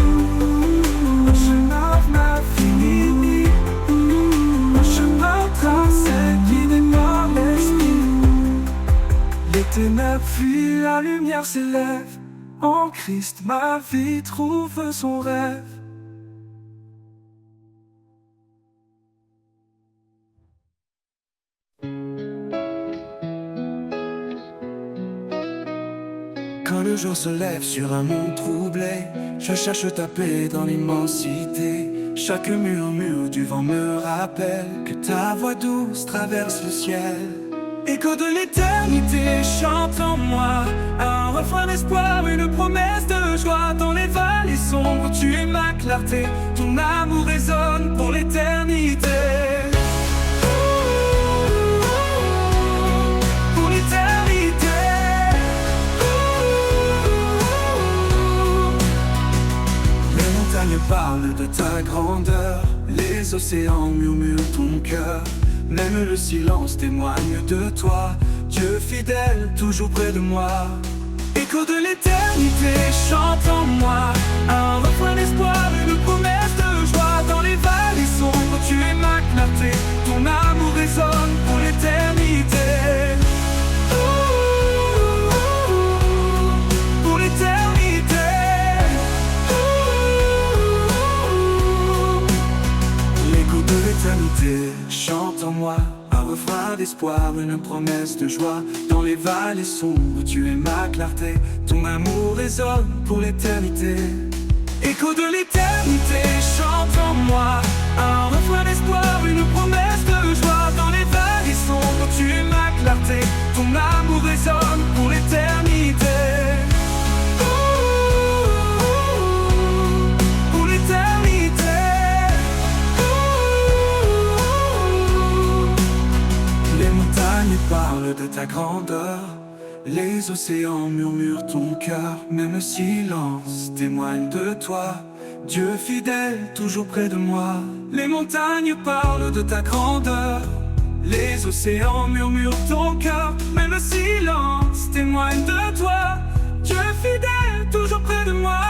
Un chemin infini. Un chemin tracé guidé par l'esprit. Les ténèbres fuient, la lumière s'élève. En Christ ma vie trouve son rêve. Quand le jour se lève sur un monde troublé, je cherche ta paix dans l'immensité. Chaque murmure du vent me rappelle que ta voix douce traverse le ciel. Écho de l'éternité chante en moi, un refrain d'espoir, une promesse de joie. Dans les vallées sombres, tu es ma clarté, ton amour résonne pour l'éternité. Pour l'éternité. Les montagnes parlent de ta grandeur, les océans murmurent ton cœur. Même le silence témoigne de toi, Dieu fidèle, toujours près de moi. Écho de l'éternité chante en moi, un refrain d'espoir, une promesse de joie. Dans les vallées sombres, tu es ma clarté, ton amour résonne pour l'éternité. Pour l'éternité. L'écho de l'éternité chante en moi, un refrain d'espoir, une promesse de joie. Dans les vallées sombres, tu es ma clarté, ton amour résonne pour l'éternité. Écho de l'éternité chante en moi, un refrain d'espoir, une promesse de joie. Dans les vallées sombres, tu es ma clarté, ton amour résonne pour l'éternité. Pour l'éternité. Les montagnes parlent de ta grandeur, les océans murmurent ton cœur. Même le silence témoigne de toi, Dieu fidèle, toujours près de moi. Les montagnes parlent de ta grandeur, les océans murmurent ton cœur. Même le silence témoigne de toi, Dieu fidèle, toujours près de moi.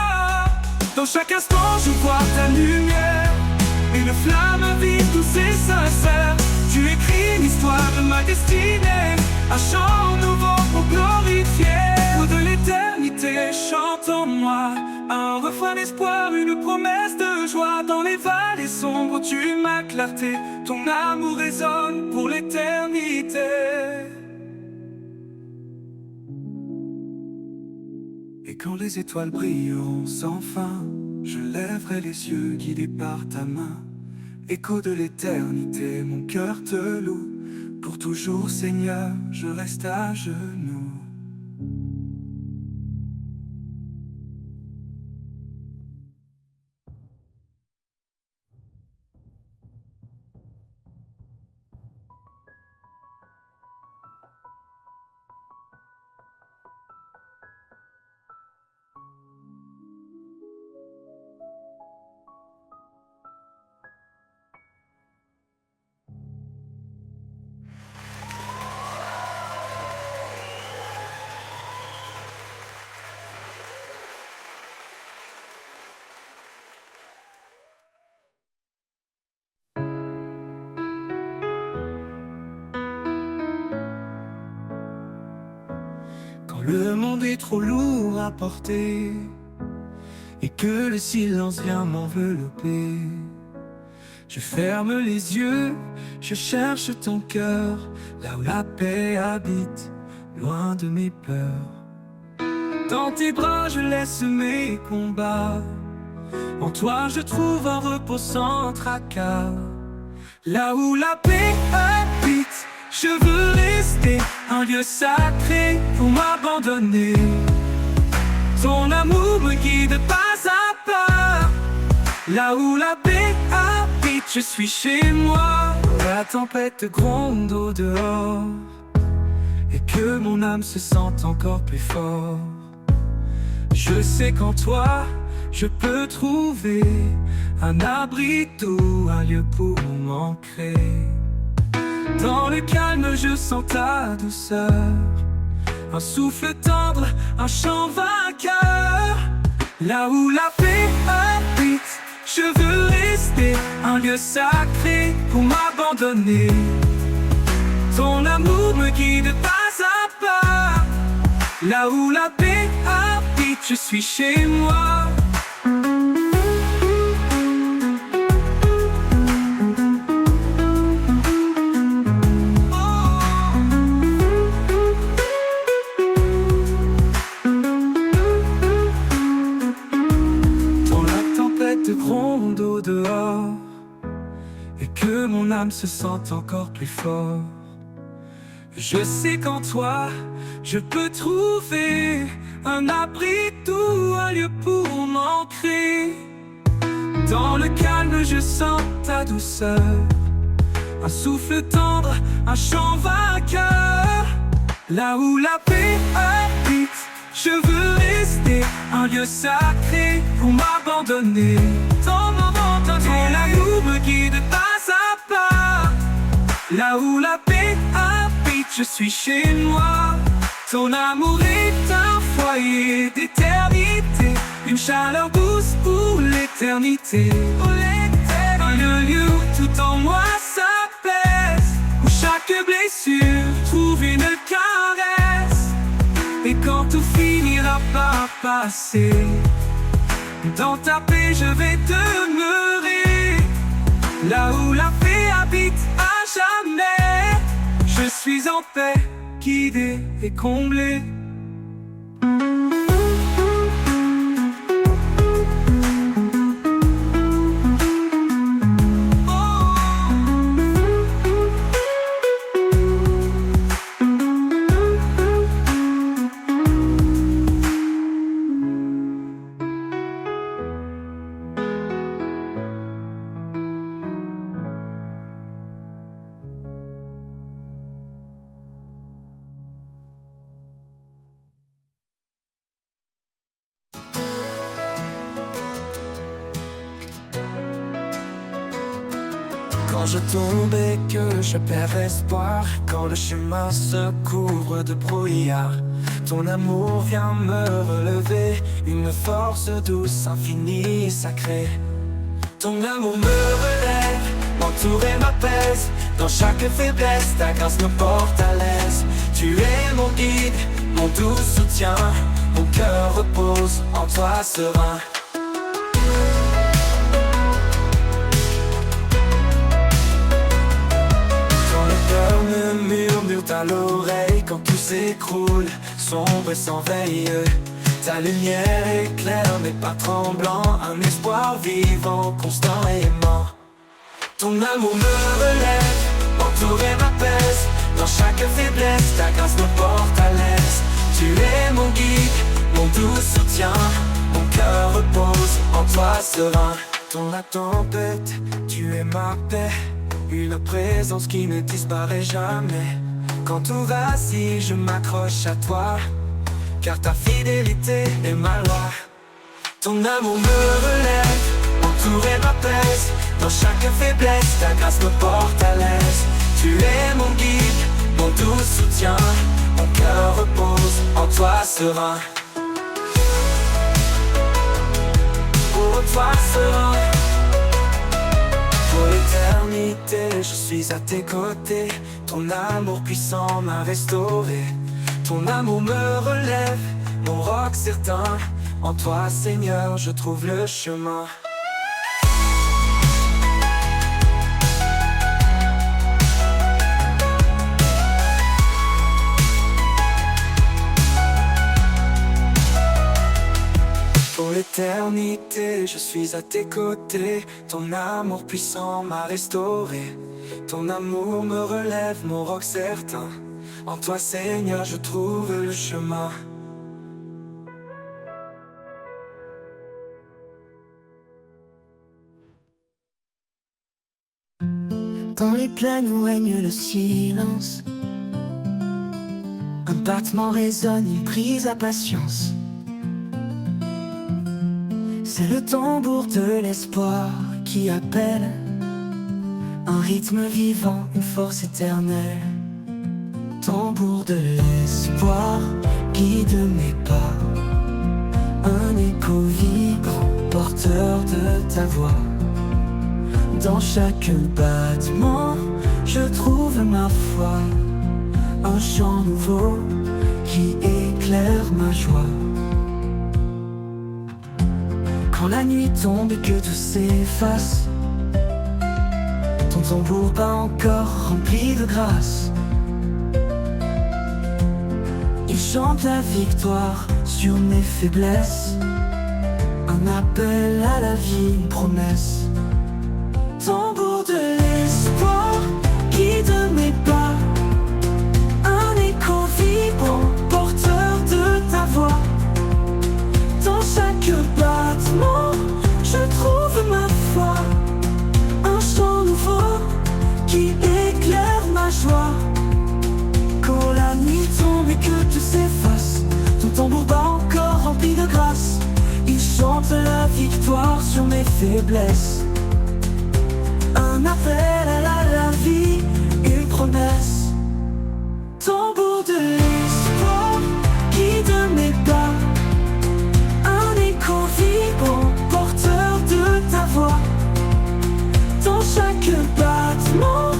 Dans chaque instant je vois ta lumière, une flamme vive, douce et sincère. Tu écris l'histoire de ma destinée, un chant nouveau pour glorifier. Pour de l'éternité chante en moi, un refrain d'espoir, une promesse de joie. Dans les vallées sombres, tu es ma clarté, ton amour résonne pour l'éternité. Et quand les étoiles brilleront sans fin, je lèverai les yeux guidés par ta main. Écho de l'éternité, mon cœur te loue. Pour toujours, Seigneur, je reste à genoux. Quand le monde est trop lourd à porter et que le silence vient m'envelopper, je ferme les yeux, je cherche ton cœur, là où la paix habite, loin de mes peurs. Dans tes bras je laisse mes combats, en toi je trouve un repos sans tracas. Là où la paix habite, je veux rester un lieu sacré pour m'abandonner. Ton amour me guide pas à pas. Là où la paix habite, je suis chez moi. La tempête gronde au dehors et que mon âme se sente encore plus fort. Je sais qu'en toi, je peux trouver un abri doux, un lieu pour m'ancrer. Dans le calme, je sens ta douceur, un souffle tendre, un chant vainqueur. Là où la paix habite, je veux rester un lieu sacré pour m'abandonner. Ton amour me guide pas à pas. Là où la paix habite, je suis chez moi. Gronde au dehors et que mon âme se sente encore plus fort. Je sais qu'en toi, je peux trouver un abri doux, un lieu pour m'ancrer. Dans le calme, je sens ta douceur, un souffle tendre, un chant vainqueur. Là où la paix habite, je veux rester un lieu sacré pour m'abandonner. Ton amour me guide pas à pas. Là où la paix habite, je suis chez moi. Ton amour est un foyer d'éternité, une chaleur douce pour l'éternité. Un lieu où tout en moi s'apaise, où chaque blessure trouve une caresse. Et quand tout finira par passer, dans ta paix je vais demeurer. Là où la paix habite à jamais, je suis en paix, guidé et comblé. Quand je tombe et que je perds espoir, quand le chemin se couvre de brouillard, ton amour vient me relever, une force douce, infinie et sacrée. Ton amour me relève, m'entoure et m'apaise. Dans chaque faiblesse, ta grâce me porte à l'aise. Tu es mon guide, mon doux soutien, mon cœur repose en toi serein. Murmure à l'oreille quand tout s'écroule, sombre et sans veille. Ta lumière éclaire mais pas tremblant, un espoir vivant, constant et aimant. Ton amour me relève, m'entoure et m'apaise. Dans chaque faiblesse, ta grâce me porte à l'aise. Tu es mon guide, mon doux soutien. Mon cœur repose en toi serein. Dans la tempête, tu es ma paix. Une présence qui ne disparaît jamais. Quand tout vacille, je m'accroche à toi, car ta fidélité est ma loi. Ton amour me relève, entoure et m'apaise. Dans chaque faiblesse, ta grâce me porte à l'aise. Tu es mon guide, mon doux soutien. Mon cœur repose en toi serein. Pour toi serein. Pour l'éternité, je suis à tes côtés. Ton amour puissant m'a restauré. Ton amour me relève, mon roc certain. En toi, Seigneur, je trouve le chemin. Pour l'éternité, je suis à tes côtés. Ton amour puissant m'a restauré. Ton amour me relève, mon roc certain. En toi, Seigneur, je trouve le chemin. Dans les plaines où règne le silence, un battement résonne, il brise la patience. C'est le tambour de l'espoir qui appelle, un rythme vivant, une force éternelle. Tambour de l'espoir guide mes pas, un écho vibrant, porteur de ta voix. Dans chaque battement, je trouve ma foi, un chant nouveau qui éclaire ma joie. Quand la nuit tombe et que tout s'efface, ton tambour bat encore rempli de grâce. Il chante la victoire sur mes faiblesses, un appel à la vie, une promesse. Tambour de l'espoir guide mes pas, un écho vibrant, porteur de ta voix. Dans chaque battement, je trouve ma foi, un chant nouveau qui éclaire ma joie. Quand la nuit tombe et que tout s'efface, ton tambour bat encore rempli de grâce. Il chante la victoire sur mes faiblesses, un appel à la vie, une promesse. Tambour de l'espoir guide mes pas, un écho vibrant, porteur de ta voix. Dans chaque battement,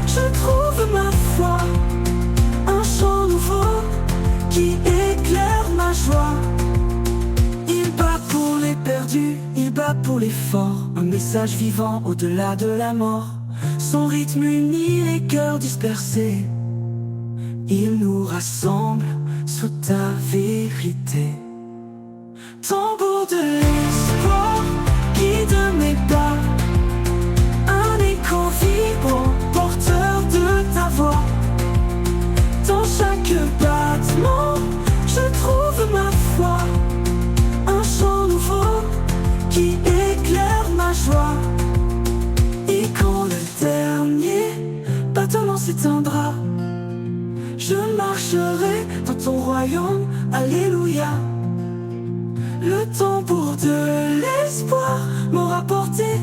je trouve ma foi, un chant nouveau qui éclaire ma joie. Il bat pour les perdus, il bat pour les forts, un message vivant au-delà de la mort. Son rythme unit les cœurs dispersés, il nous rassemble sous ta vérité. Tambour de l'espoir guide mes pas, un écho vibrant, porteur de ta voix. Dans chaque battement, je trouve ma foi, un chant nouveau qui éclaire ma joie. Et quand le dernier battement s'éteindra, je marcherai dans ton royaume, alléluia. Le tambour de l'espoir m'aura porté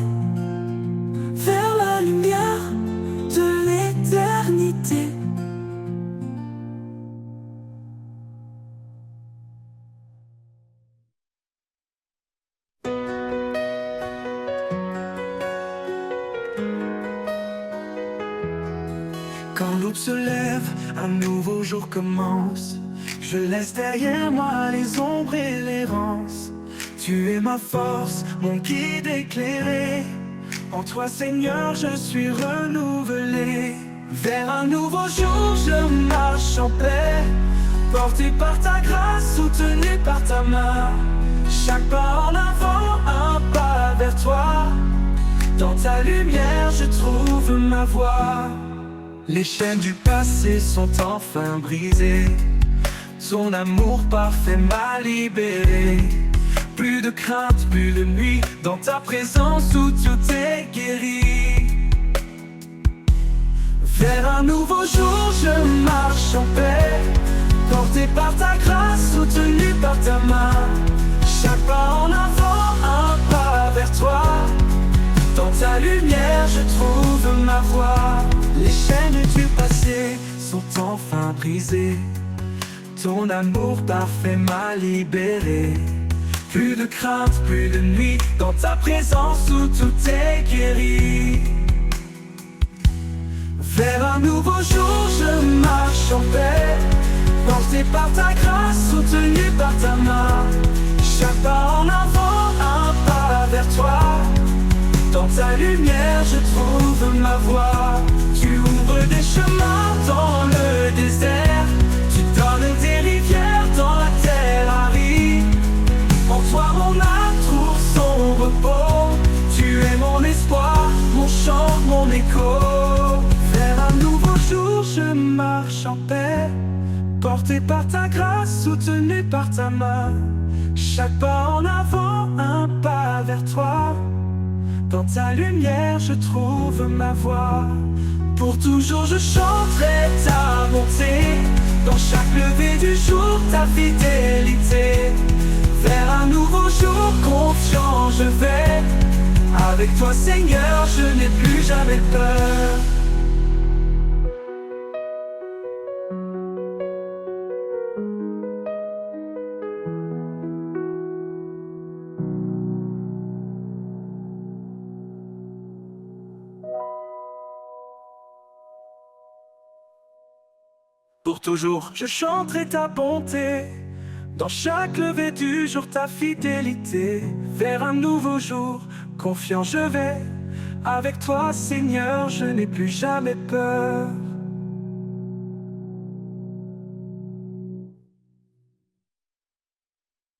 vers la lumière de l'éternité. Quand l'aube se lève, un nouveau jour commence. Je laisse derrière moi les ombres et l'errance. Tu es ma force, mon guide éclairé. En toi, Seigneur, je suis renouvelé. Vers un nouveau jour, je marche en paix, porté par ta grâce, soutenu par ta main. Chaque pas en avant, un pas vers toi. Dans ta lumière, je trouve ma voie. Les chaînes du passé sont enfin brisées. Ton amour parfait m'a libéré. Plus de crainte, plus de nuit, dans ta présence où tout est guéri. Vers un nouveau jour, je marche en paix, porté par ta grâce, soutenu par ta main. Chaque pas en avant, un pas vers toi. Dans ta lumière, je trouve ma voie. Les chaînes du passé sont enfin brisées. Ton amour parfait m'a libéré. Plus de crainte, plus de nuit, dans ta présence où tout est guéri. Vers un nouveau jour, je marche en paix, porté par ta grâce, soutenu par ta main. Chaque pas en avant, un pas vers toi. Dans ta lumière, je trouve ma voie. Tu ouvres des chemins dans le désert. Tu donnes des rivières dans la terre aride. En toi mon âme trouve son repos. Tu es mon espoir, mon chant, mon écho. Vers un nouveau jour, je marche en paix, porté par ta grâce, soutenu par ta main. Chaque pas en avant, un pas vers toi. Dans ta lumière, je trouve ma voie. Pour toujours, je chanterai ta bonté. Dans chaque lever du jour, ta fidélité. Vers un nouveau jour, confiant, je vais. Avec toi, Seigneur, je n'ai plus jamais peur. Pour toujours, je chanterai ta bonté. Dans chaque lever du jour, ta fidélité. Vers un nouveau jour, confiant je vais. Avec toi, Seigneur, je n'ai plus jamais peur.